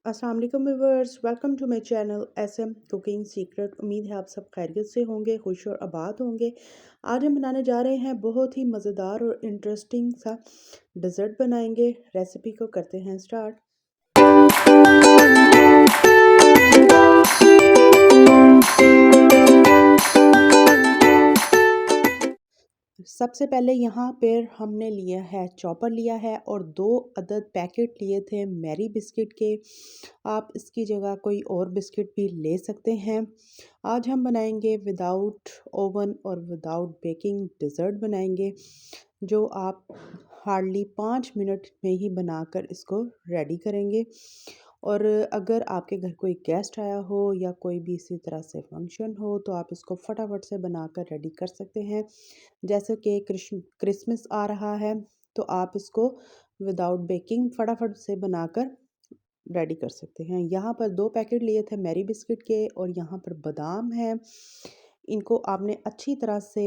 अस्सलाम वालेकुम viewers, welcome to my channel SM cooking secret. उम्मीद है आप सब खैरियत से होंगे, खुश और आबाद होंगे। आज हम बनाने जा रहे हैं बहुत ही मज़ेदार और इंटरेस्टिंग सा डेज़र्ट बनाएंगे। रेसिपी को करते हैं स्टार्ट। सबसे पहले यहाँ पर हमने लिया है चॉपर लिया है और 2 अदद पैकेट लिए थे मैरी बिस्किट के। आप इसकी जगह कोई और बिस्किट भी ले सकते हैं। आज हम बनाएंगे विदाउट ओवन और विदाउट बेकिंग डेज़र्ट बनाएंगे, जो आप हार्डली 5 मिनट में ही बनाकर इसको रेडी करेंगे। और अगर आपके घर कोई गेस्ट आया हो या कोई भी इसी तरह से फंक्शन हो तो आप इसको फटाफट से बनाकर रेडी कर सकते हैं। जैसे कि क्रिसमस आ रहा है तो आप इसको विदाउट बेकिंग फटाफट से बनाकर रेडी कर सकते हैं। यहाँ पर 2 पैकेट लिए थे मैरी बिस्किट के और यहाँ पर बादाम है। इनको आपने अच्छी तरह से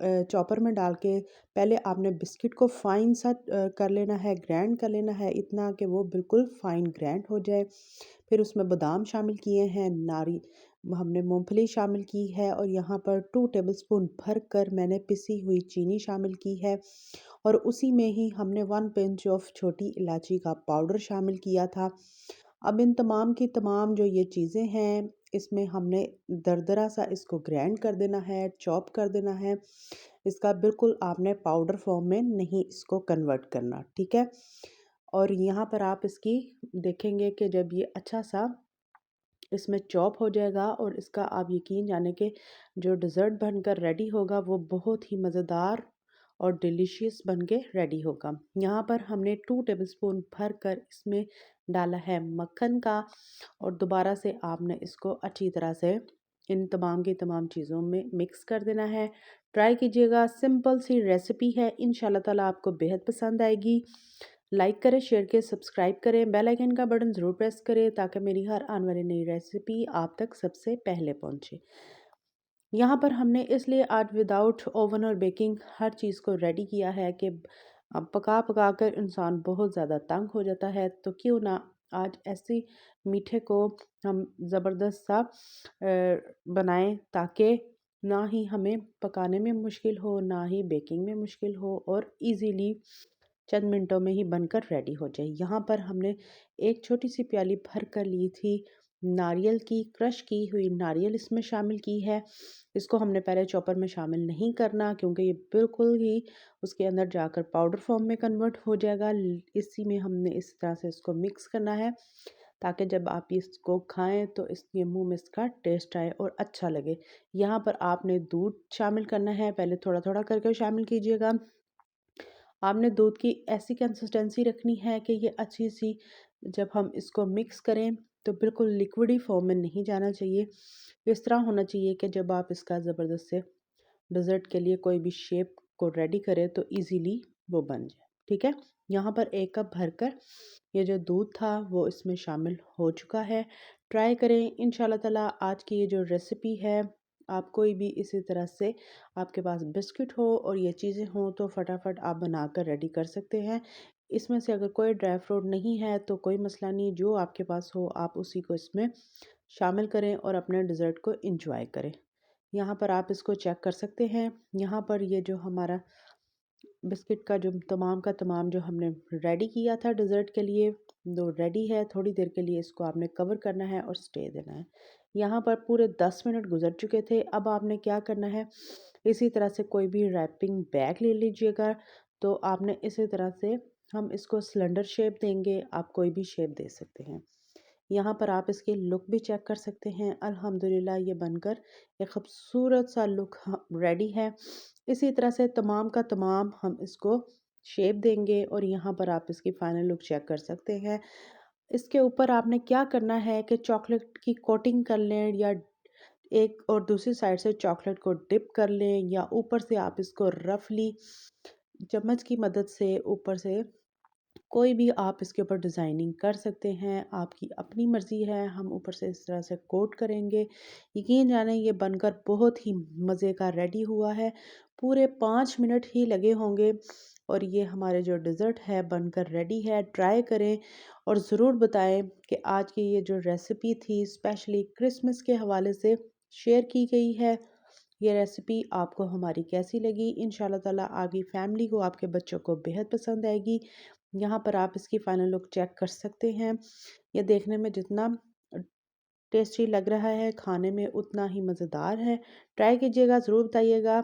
चॉपर में डाल के पहले आपने बिस्किट को फाइन सा कर लेना है, ग्राइंड कर लेना है, इतना कि वो बिल्कुल फाइन ग्राइंड हो जाए। फिर उसमें बादाम शामिल किए हैं, हमने मूंगफली शामिल की है और यहाँ पर 2 टेबलस्पून भर कर मैंने पिसी हुई चीनी शामिल की है। और उसी में ही हमने 1 पिंच ऑफ छोटी इलायची का पाउडर शामिल किया था। अब इन तमाम की तमाम जो ये चीज़ें हैं, इसमें हमने दरदरा सा इसको ग्राइंड कर देना है, चॉप कर देना है। इसका बिल्कुल आपने पाउडर फॉर्म में नहीं इसको कन्वर्ट करना, ठीक है। और यहाँ पर आप इसकी देखेंगे कि जब ये अच्छा सा इसमें चॉप हो जाएगा और इसका आप यकीन जाने कि जो डेज़र्ट बनकर रेडी होगा वो बहुत ही मज़ेदार और डिलीशियस बन के रेडी होगा। यहाँ पर हमने 2 टेबलस्पून भर कर इसमें डाला है मक्खन का और दोबारा से आपने इसको अच्छी तरह से इन तमाम की तमाम चीज़ों में मिक्स कर देना है। ट्राई कीजिएगा, सिंपल सी रेसिपी है, इंशाल्लाह ताला आपको बेहद पसंद आएगी। लाइक करें, शेयर करें, सब्सक्राइब करें, बेल आइकन का बटन ज़रूर प्रेस करें ताकि मेरी हर आने वाली नई रेसिपी आप तक सबसे पहले पहुंचे। यहाँ पर हमने इसलिए आज विदाउट ओवन और बेकिंग हर चीज़ को रेडी किया है कि पका पका कर इंसान बहुत ज़्यादा तंग हो जाता है, तो क्यों ना आज ऐसी मीठे को हम ज़बरदस्त सा बनाएं ताकि ना ही हमें पकाने में मुश्किल हो, ना ही बेकिंग में मुश्किल हो और इजीली चंद मिनटों में ही बनकर रेडी हो जाए। यहाँ पर हमने एक छोटी सी प्याली भर कर ली थी नारियल की, क्रश की हुई नारियल इसमें शामिल की है। इसको हमने पहले चॉपर में शामिल नहीं करना क्योंकि ये बिल्कुल ही उसके अंदर जाकर पाउडर फॉर्म में कन्वर्ट हो जाएगा। इसी में हमने इस तरह से इसको मिक्स करना है ताकि जब आप इसको खाएं तो इसके मुंह में इसका टेस्ट आए और अच्छा लगे। यहाँ पर आपने दूध शामिल करना है, पहले थोड़ा थोड़ा करके शामिल कीजिएगा। आपने दूध की ऐसी कंसिस्टेंसी रखनी है कि ये अच्छी सी जब हम इसको मिक्स करें तो बिल्कुल लिक्विडी फॉर्म में नहीं जाना चाहिए। इस तरह होना चाहिए कि जब आप इसका ज़बरदस्त से डेज़र्ट के लिए कोई भी शेप को रेडी करें तो इजीली वो बन जाए, ठीक है। यहाँ पर 1 कप भरकर ये जो दूध था वो इसमें शामिल हो चुका है। ट्राई करें, इंशाल्लाह ताला आज की ये जो रेसिपी है आप कोई भी इसी तरह से आपके पास बिस्किट हो और ये चीज़ें हों तो फटाफट आप बनाकर रेडी कर सकते हैं। इसमें से अगर कोई ड्राई फ्रूट नहीं है तो कोई मसला नहीं, जो आपके पास हो आप उसी को इसमें शामिल करें और अपने डेज़र्ट को इंजॉय करें। यहाँ पर आप इसको चेक कर सकते हैं। यहाँ पर ये जो हमारा बिस्किट का जो तमाम का तमाम जो हमने रेडी किया था डेज़र्ट के लिए, दो रेडी है। थोड़ी देर के लिए इसको आपने कवर करना है और स्टे देना है। यहाँ पर पूरे 10 मिनट गुजर चुके थे। अब आपने क्या करना है, इसी तरह से कोई भी रैपिंग बैग ले लीजिएगा। तो आपने इसी तरह से हम इसको सिलेंडर शेप देंगे, आप कोई भी शेप दे सकते हैं। यहाँ पर आप इसकी लुक भी चेक कर सकते हैं। अल्हम्दुलिल्लाह ये बनकर एक खूबसूरत सा लुक रेडी है। इसी तरह से तमाम का तमाम हम इसको शेप देंगे और यहाँ पर आप इसकी फाइनल लुक चेक कर सकते हैं। इसके ऊपर आपने क्या करना है कि चॉकलेट की कोटिंग कर लें या एक और दूसरी साइड से चॉकलेट को डिप कर लें या ऊपर से आप इसको रफली चम्मच की मदद से ऊपर से कोई भी आप इसके ऊपर डिज़ाइनिंग कर सकते हैं, आपकी अपनी मर्ज़ी है। हम ऊपर से इस तरह से कोट करेंगे। यकीन जाने ये बनकर बहुत ही मज़े का रेडी हुआ है। पूरे 5 मिनट ही लगे होंगे और ये हमारे जो डिज़र्ट है बनकर रेडी है। ट्राई करें और ज़रूर बताएं कि आज की ये जो रेसिपी थी स्पेशली क्रिसमस के हवाले से शेयर की गई है, ये रेसिपी आपको हमारी कैसी लगी। इंशाल्लाह ताला आपकी फैमिली को, आपके बच्चों को बेहद पसंद आएगी। यहाँ पर आप इसकी फ़ाइनल लुक चेक कर सकते हैं। ये देखने में जितना टेस्टी लग रहा है, खाने में उतना ही मज़ेदार है। ट्राई कीजिएगा, ज़रूर बताइएगा।